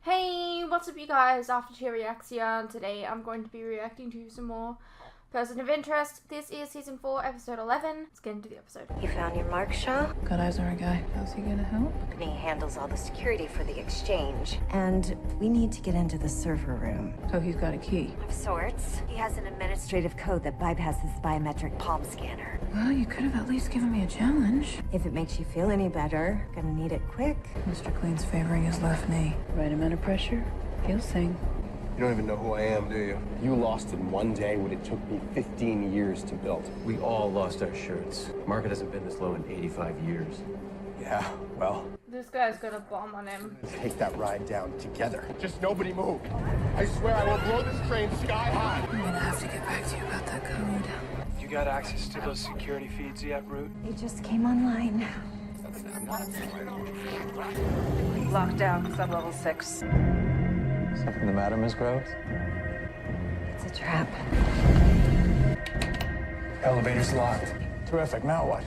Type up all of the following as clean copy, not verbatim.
Hey, what's up you guys? After Tier Reacts here, and today I'm going to be reacting to some more Person of Interest. This is Season 4, Episode 11. Let's get into the episode. You found your mark, Shaw? Got eyes on our guy. How's he gonna help? And he handles all the security for the exchange. And we need to get into the server room. So he's got a key. Of sorts. He has an administrative code that bypasses the biometric palm scanner. Well, you could have at least given me a challenge. If it makes you feel any better, gonna need it quick. Mr. Clean's favoring his left knee. Right amount of pressure, he'll sing. You don't even know who I am, do you? You lost in one day what it took me 15 years to build. We all lost our shirts. Market hasn't been this low in 85 years. Yeah, well, This guy's got a bomb on him. take that ride down together. Just nobody move. I swear I will blow this train sky high. I'm gonna have to get back to you about that code. You got access to those security feeds yet, Root? He just came online. Lockdown, sub-level 6. Something the matter, Miss Groves? It's a trap. Elevator's locked. Terrific, now what?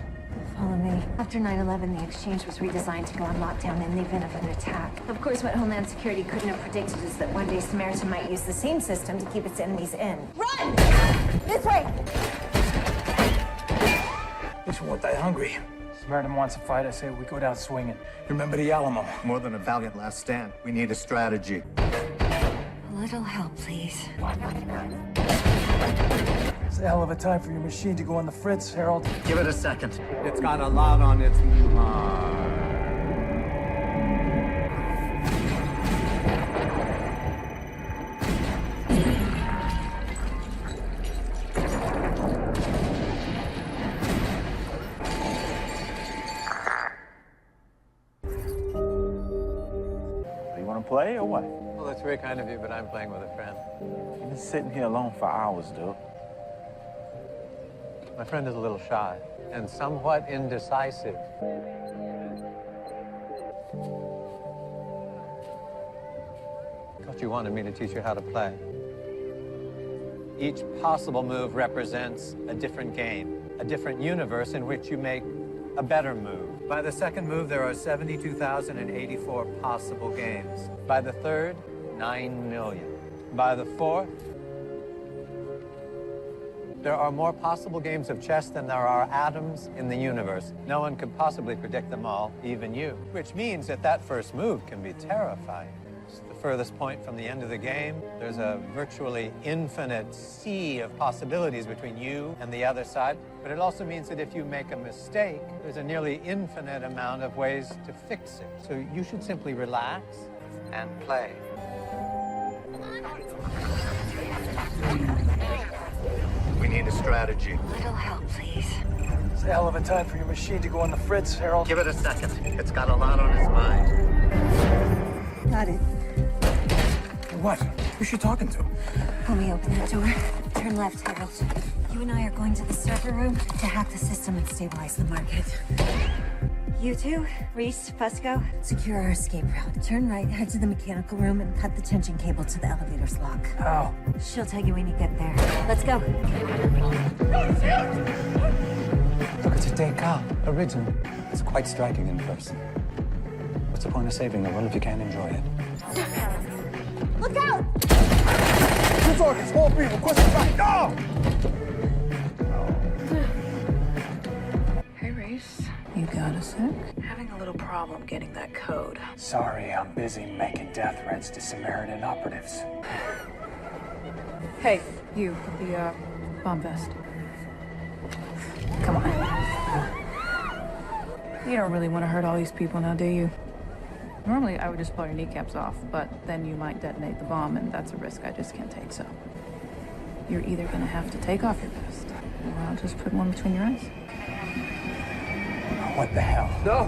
Follow me. After 9/11, the exchange was redesigned to go on lockdown in the event of an attack. Of course, what Homeland Security couldn't have predicted is that one day Samaritan might use the same system to keep its enemies in. Run! This way! Bitch weren't that hungry. Samaritan wants to fight. I say we go down swinging. Remember the Alamo. More than a valiant last stand. We need a strategy. A little help, please. It's a hell of a time for your machine to go on the fritz, Harold. Give it a second. It's got a lot on its mind. You want to play or what? Well, that's very kind of you, but I'm playing with a friend. You've been sitting here alone for hours, dude. My friend is a little shy and somewhat indecisive. Thought you wanted me to teach you how to play. Each possible move represents a different game, a different universe in which you make a better move. By the second move, there are 72,084 possible games. By the third, 9 million. By the fourth, there are more possible games of chess than there are atoms in the universe. No one could possibly predict them all, even you. Which means that that first move can be terrifying. It's the furthest point from the end of the game. There's a virtually infinite sea of possibilities between you and the other side. But it also means that if you make a mistake, there's a nearly infinite amount of ways to fix it. So you should simply relax and play. We need a strategy. A little help, please. It's a hell of a time for your machine to go on the fritz, Harold. Give it a second. It's got a lot on its mind. Got it. What? Who's she talking to? Help me open that door. Turn left, Harold. You and I are going to the server room to hack the system and stabilize the market. You two, Reese, Fusco, secure our escape route. Turn right, head to the mechanical room, and cut the tension cable to the elevator's lock. How? She'll tell you when you get there. Let's go. Look, it's a decal, original. It's quite striking in person. What's the point of saving the world if you can't enjoy it? Look out! Two targets, all people, question back. No! Hey, Reese. You got a sec? Having a little problem getting that code. Sorry, I'm busy making death threats to Samaritan operatives. Hey, you, the, bomb vest. Come on. You don't really want to hurt all these people now, do you? Normally, I would just blow your kneecaps off, but then you might detonate the bomb, and that's a risk I just can't take, so... You're either gonna have to take off your vest, or I'll just put one between your eyes. What the hell? No!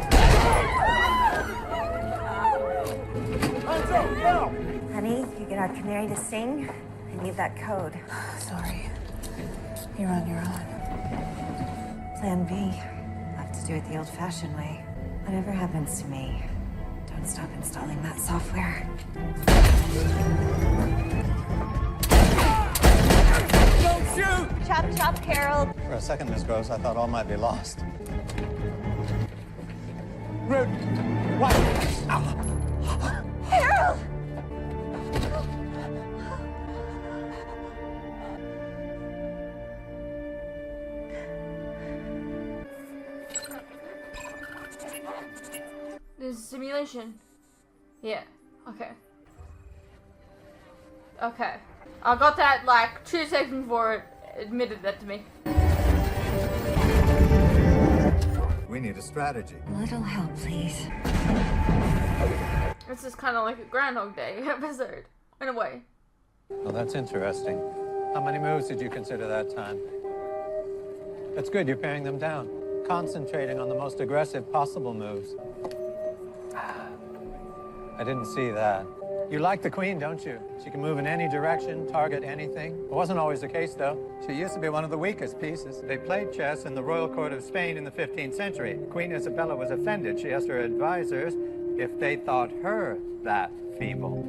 Honey, you get our canary to sing. I need that code. Sorry. You're on your own. Plan B. I'll have to do it the old-fashioned way. Whatever happens to me, don't stop installing that software. Don't shoot! Chop, chop, Harold. For a second, Miss Groves, I thought all might be lost. Rude. What? Harold! is a simulation. Yeah. Okay. Okay. I got that like 2 seconds before it admitted that to me. We need a strategy. A little help, please. This is kind of like a Groundhog Day episode, in a way. Well, that's interesting. How many moves did you consider that time? That's good, you're paring them down. Concentrating on the most aggressive possible moves. I didn't see that. You like the queen, don't you? She can move in any direction, target anything. It wasn't always the case, though. She used to be one of the weakest pieces. They played chess in the royal court of Spain in the 15th century. Queen Isabella was offended. She asked her advisors if they thought her that feeble.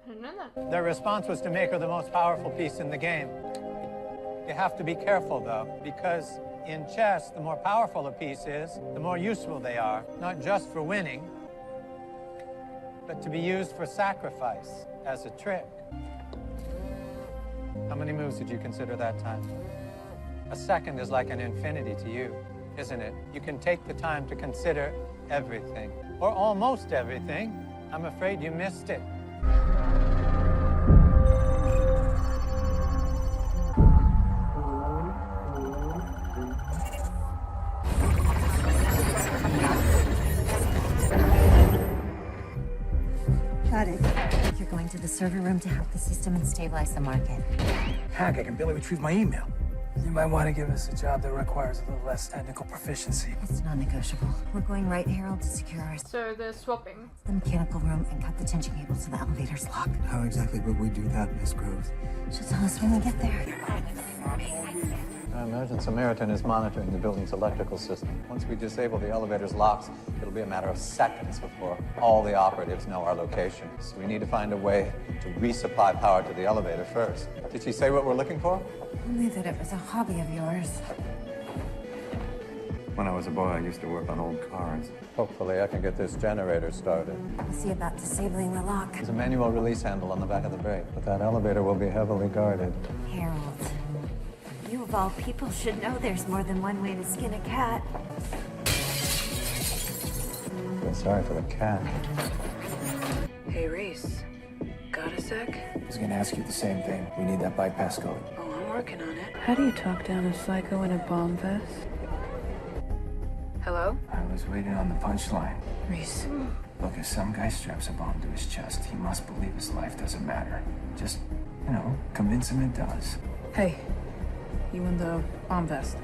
I didn't know that. Their response was to make her the most powerful piece in the game. You have to be careful, though, because in chess, the more powerful a piece is, the more useful they are, not just for winning, but to be used for sacrifice as a trick. How many moves did you consider that time? A second is like an infinity to you, isn't it? You can take the time to consider everything, or almost everything. I'm afraid you missed it. Got it. You're going to the server room to hack the system and stabilize the market. Hack, I can barely retrieve my email. You might want to give us a job that requires a little less technical proficiency. It's non-negotiable. We're going right, Harold, to secure our So they're swapping. the mechanical room and cut the tension cable so the elevator's locked. How exactly would we do that, Miss Groves? She'll tell us when we get there. I imagine Samaritan is monitoring the building's electrical system. Once we disable the elevator's locks, it'll be a matter of seconds before all the operatives know our location. So we need to find a way to resupply power to the elevator first. Did she say what we're looking for? Only that it was a hobby of yours. When I was a boy, I used to work on old cars. Hopefully I can get this generator started. We'll see about disabling the lock. There's a manual release handle on the back of the brake, but that elevator will be heavily guarded. Harold, you of all people should know there's more than one way to skin a cat. Feel sorry for the cat. Hey, Reese. Got a sec? I was gonna ask you the same thing. We need that bypass code. Oh, I'm working on it. How do you talk down a psycho in a bomb vest? Hello? I was waiting on the punchline. Reese. Look, if some guy straps a bomb to his chest, he must believe his life doesn't matter. Just, you know, convince him it does. Hey. You in the bomb vest.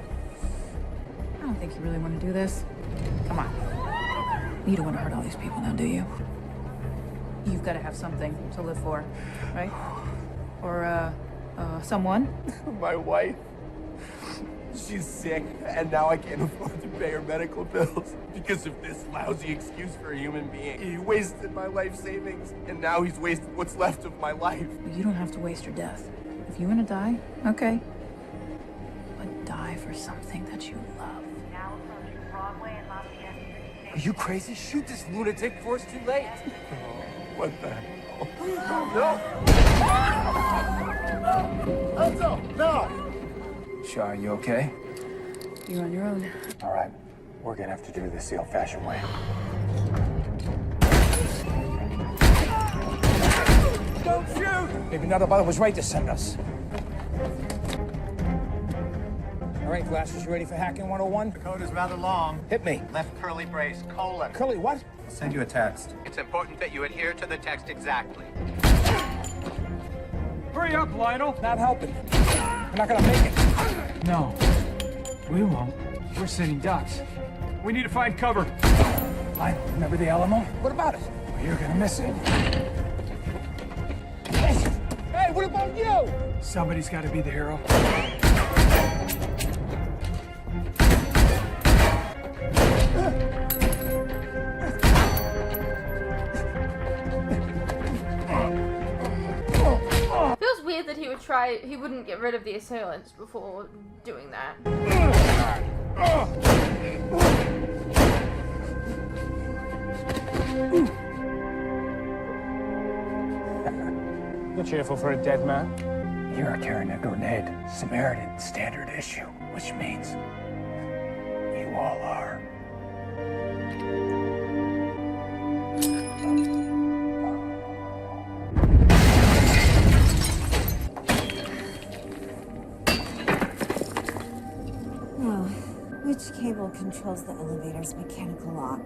I don't think you really want to do this. Come on. You don't want to hurt all these people now, do you? You've got to have something to live for, right? Or, someone. My wife. She's sick, and now I can't afford to pay her medical bills because of this lousy excuse for a human being. He wasted my life savings, and now he's wasted what's left of my life. You don't have to waste your death. If you want to die, okay. But die for something that you love. Are you crazy? Shoot this lunatic before it's too late. What the hell? No! Elsa, no! Shah, you okay? You're on your own. All right. We're gonna have to do this the old-fashioned way. Don't shoot! Maybe not about it was right to send us. All right, Glasses, you ready for hacking 101? The code is rather long. Hit me. Left curly brace, colon. Curly, what? I'll send you a text. It's important that you adhere to the text exactly. Hurry up, Lionel. Not helping. We're not gonna make it. No, we won't. We're sitting ducks. We need to find cover. Lionel, remember the Alamo? What about it? Well, you're gonna miss it. Hey, what about you? Somebody's got to be the hero. Feels weird that he wouldn't get rid of the assailants before doing that. You're cheerful for a dead man. You're carrying a grenade. Samaritan standard issue, which means you all are. controls the elevator's mechanical lock.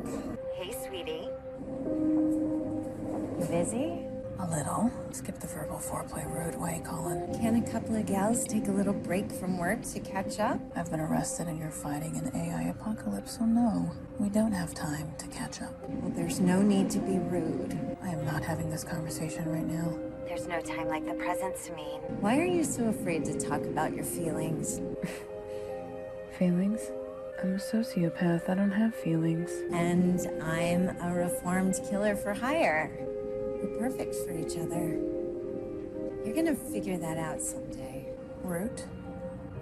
Hey, sweetie. You busy? A little. Skip the verbal foreplay rude way, Colin. Can a couple of gals take a little break from work to catch up? I've been arrested and you're fighting an AI apocalypse, so no. We don't have time to catch up. Well, there's no need to be rude. I am not having this conversation right now. There's no time like the present, Sameen. Why are you so afraid to talk about your feelings? Feelings? I'm a sociopath. I don't have feelings. And I'm a reformed killer for hire. We're perfect for each other. You're gonna figure that out someday. Root,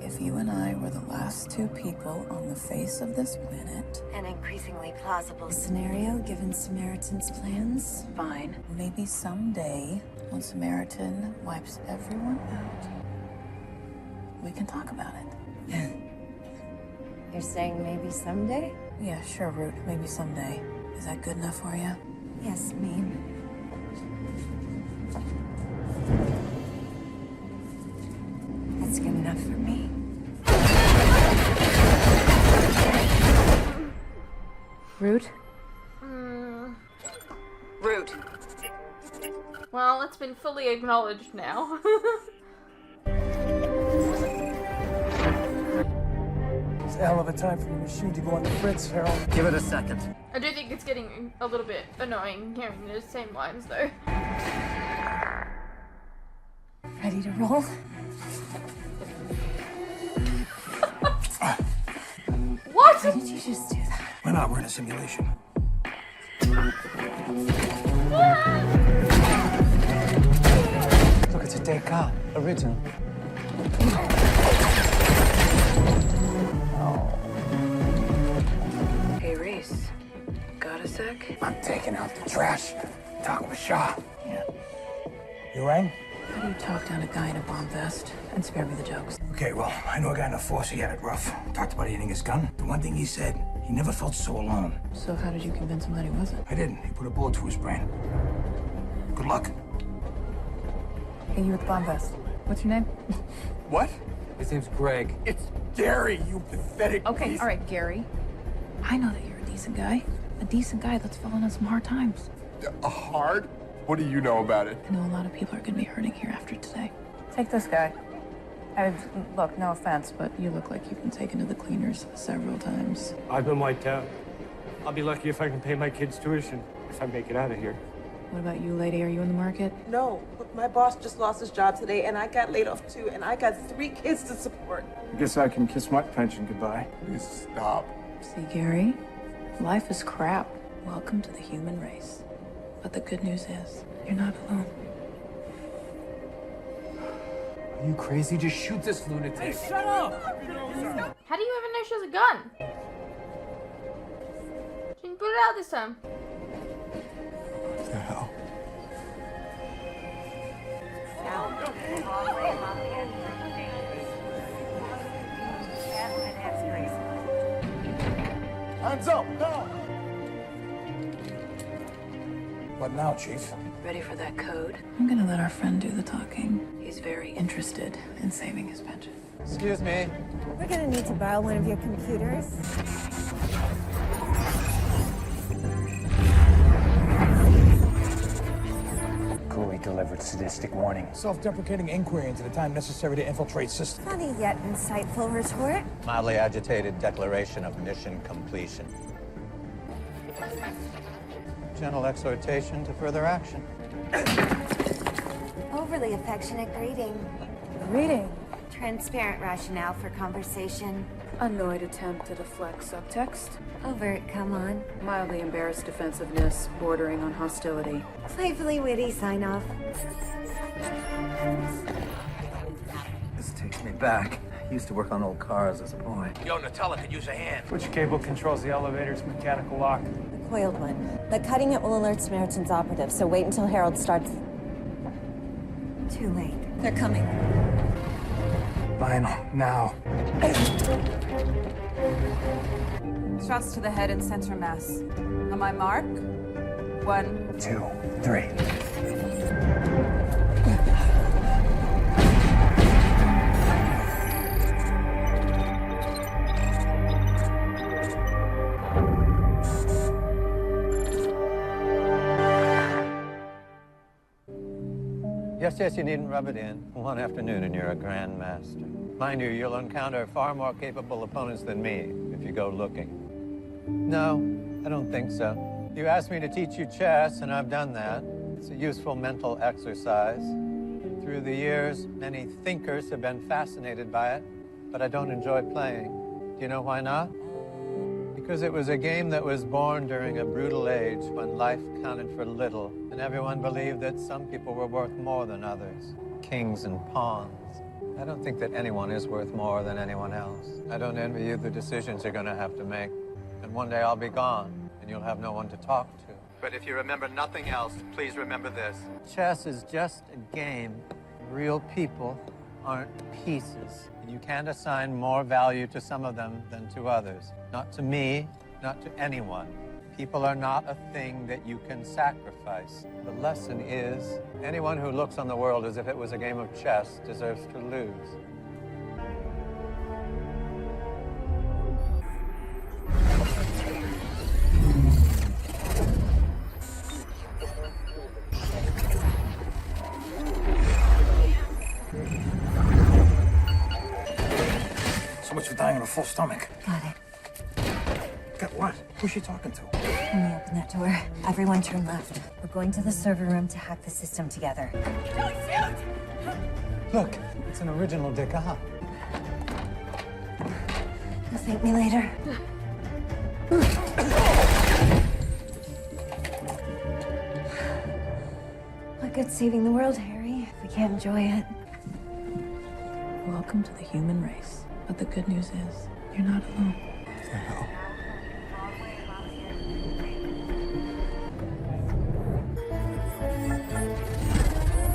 if you and I were the last two people on the face of this planet... An increasingly plausible scenario given Samaritan's plans. Fine. Maybe someday, when Samaritan wipes everyone out, we can talk about it. You're saying maybe someday? Yeah, sure, Root. Maybe someday. Is that good enough for you? Yes, Mean. That's good enough for me. Root? Root. Well, it's been fully acknowledged now. It's a hell of a time for your machine to go on the fritz, Harold. Give it a second. I do think it's getting a little bit annoying hearing the same lines, though. Ready to roll? What? Why did you just do that? Why not? We're in a simulation. Look, it's a dead cop. Original. Hey, Reese. Got a sec? I'm taking out the trash. Talk with Shaw. Yeah. You rang? How do you talk down a guy in a bomb vest? And spare me the jokes. Okay, well, I know a guy in the force. He had it rough. Talked about eating his gun. The one thing he said, he never felt so alone. So how did you convince him that he wasn't? I didn't. He put a bullet to his brain. Good luck. Hey, you with the bomb vest. What's your name? What? His name's Greg. It's Gary, you pathetic Okay, piece- all right, Gary. I know that you're a decent guy. A decent guy that's fallen on some hard times. Hard? What do you know about it? I know a lot of people are gonna be hurting here after today. Take this guy. Look, no offense, but you look like you've been taken to the cleaners several times. I've been wiped out. I'll be lucky if I can pay my kids' tuition, if I make it out of here. What about you, lady? Are you in the market? No, look, my boss just lost his job today, and I got laid off too, and I got 3 kids to support. I guess I can kiss my pension goodbye. Please stop. See, Gary, life is crap. Welcome to the human race. But the good news is, you're not alone. Are you crazy? Just shoot this lunatic. Hey, shut up! How do you even know she has a gun? She didn't put it out this time. What the hell? Hands up, now! What now, Chief? Ready for that code? I'm gonna let our friend do the talking. He's very interested in saving his pension. Excuse me. We're gonna need to borrow one of your computers. Chloe delivered sadistic warning. Self-deprecating inquiry into the time necessary to infiltrate system. Funny yet insightful retort. Mildly agitated declaration of mission completion. Gentle exhortation to further action. Overly affectionate greeting. Reading. Transparent rationale for conversation. Annoyed attempt to deflect subtext. Overt, come on. Mildly embarrassed defensiveness, bordering on hostility. Playfully witty sign off. This takes me back. I used to work on old cars as a boy. Yo, Nutella could use a hand. Which cable controls the elevator's mechanical lock? The coiled one. But cutting it will alert Samaritan's operative, so wait until Harold starts. Too late. They're coming. Lionel, now. Shots to the head and center mass. On my mark. 1, 2, 3. Yes, you needn't rub it in. One afternoon and you're a grandmaster. Mind you, you'll encounter far more capable opponents than me if you go looking. No, I don't think so. You asked me to teach you chess, and I've done that. It's a useful mental exercise. Through the years, many thinkers have been fascinated by it, but I don't enjoy playing. Do you know why not? Because it was a game that was born during a brutal age when life counted for little, and everyone believed that some people were worth more than others. Kings and pawns. I don't think that anyone is worth more than anyone else. I don't envy you the decisions you're gonna have to make. And one day I'll be gone, and you'll have no one to talk to. But if you remember nothing else, please remember this. Chess is just a game. Real people aren't pieces. And you can't assign more value to some of them than to others. Not to me, not to anyone. People are not a thing that you can sacrifice. The lesson is, anyone who looks on the world as if it was a game of chess deserves to lose. So much for dying on a full stomach. Got it. Got what? Who's she talking to? Let me open that door. Everyone turn left. We're going to the server room to hack the system together. Don't shoot! Look, it's an original Degas. You'll thank me later. What good's saving the world, Harry, if we can't enjoy it? Welcome to the human race. But the good news is, you're not alone.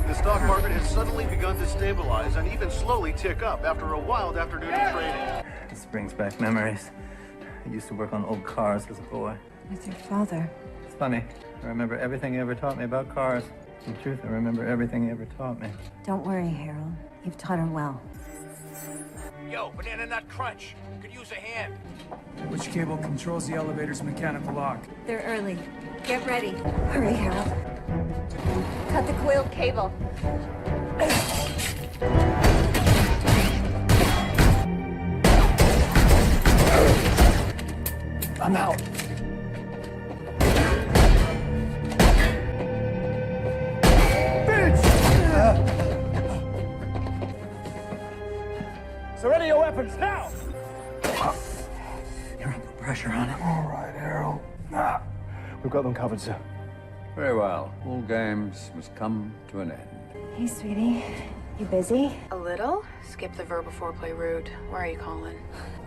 The stock market has suddenly begun to stabilize and even slowly tick up after a wild afternoon of trading. This brings back memories. I used to work on old cars as a boy. With your father. It's funny. I remember everything he ever taught me about cars. In truth, I remember everything he ever taught me. Don't worry, Harold. You've taught her well. Yo, Banana Nut Crunch. Could use a hand. Which cable controls the elevator's mechanical lock? They're early. Get ready. Hurry, Harold. Cut the coiled cable. I'm out. Surrender your weapons now! You're under pressure on it. All right, Harold. We've got them covered, sir. Very well. All games must come to an end. Hey, sweetie. You busy? A little? Skip the verb before play rude. Why are you calling?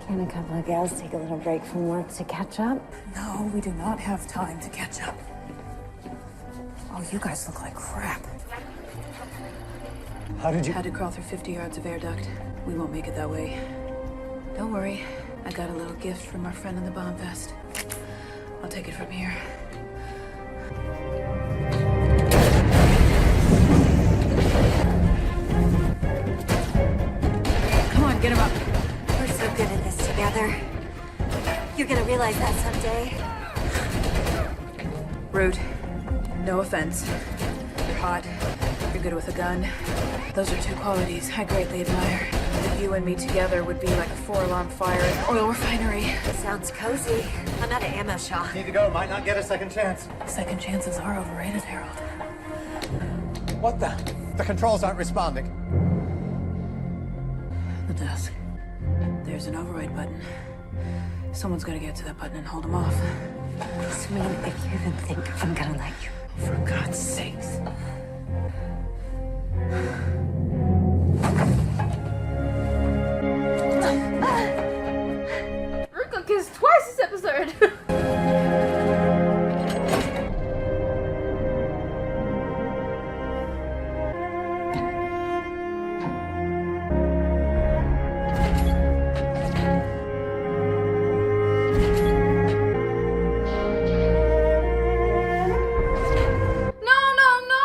Can a couple of gals take a little break from work to catch up? No, we do not have time to catch up. Oh, you guys look like crap. How did you... Had to crawl through 50 yards of air duct. We won't make it that way. Don't worry. I got a little gift from our friend in the bomb vest. I'll take it from here. Come on, get him up. We're so good at this together. You're gonna realize that someday. Rude. No offense. You're hot. You're good with a gun. Those are two qualities I greatly admire. That you and me together would be like a 4-alarm fire in an oil refinery. Sounds cozy. I'm at an ammo shop. Need to go. Might not get a second chance. Second chances are overrated, Harold. What the? The controls aren't responding. The desk. There's an override button. Someone's gotta get to that button and hold him off. Sweet, if you even think I'm gonna let you. For God's sakes. Rick got kissed twice this episode. No, no, no!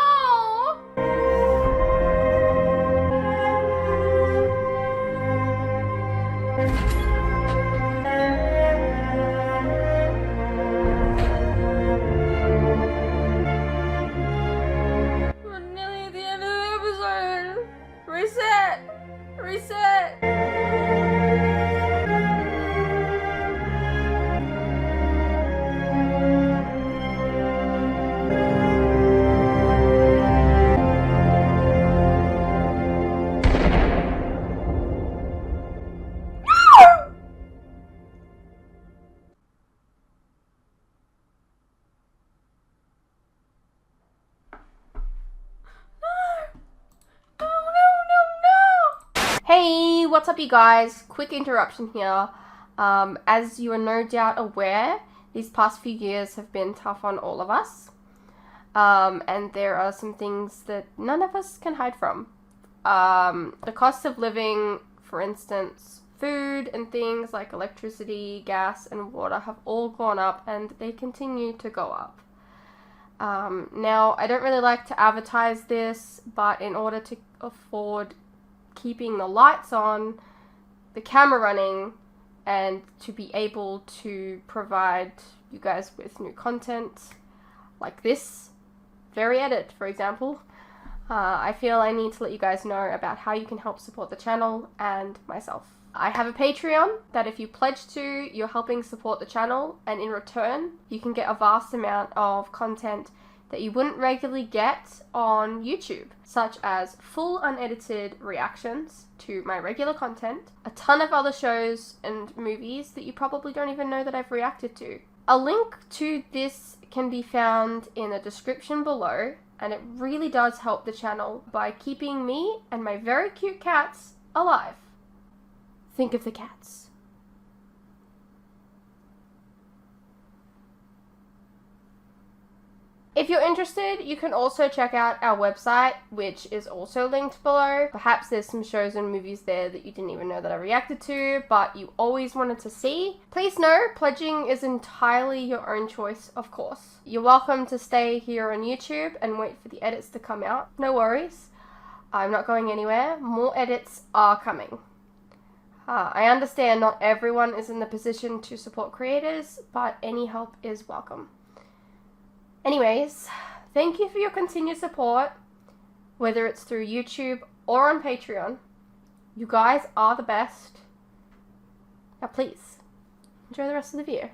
what's up, you guys? Quick interruption here. As you are no doubt aware, these past few years have been tough on all of us. And there are some things that none of us can hide from. The cost of living, for instance, food and things like electricity, gas, and water have all gone up, and they continue to go up. Now, I don't really like to advertise this, but in order to afford keeping the lights on, the camera running, and to be able to provide you guys with new content like this very edit, for example, I feel I need to let you guys know about how you can help support the channel and myself. I have a Patreon that if you pledge to, you're helping support the channel, and in return, you can get a vast amount of content that you wouldn't regularly get on YouTube, such as full unedited reactions to my regular content, a ton of other shows and movies that you probably don't even know that I've reacted to. A link to this can be found in the description below, and it really does help the channel by keeping me and my very cute cats alive. Think of the cats. If you're interested, you can also check out our website, which is also linked below. Perhaps there's some shows and movies there that you didn't even know that I reacted to, but you always wanted to see. Please know, pledging is entirely your own choice, of course. You're welcome to stay here on YouTube and wait for the edits to come out. No worries. I'm not going anywhere. More edits are coming. I understand not everyone is in the position to support creators, but any help is welcome. Anyways, thank you for your continued support, whether it's through YouTube or on Patreon. You guys are the best. Now please, enjoy the rest of the video.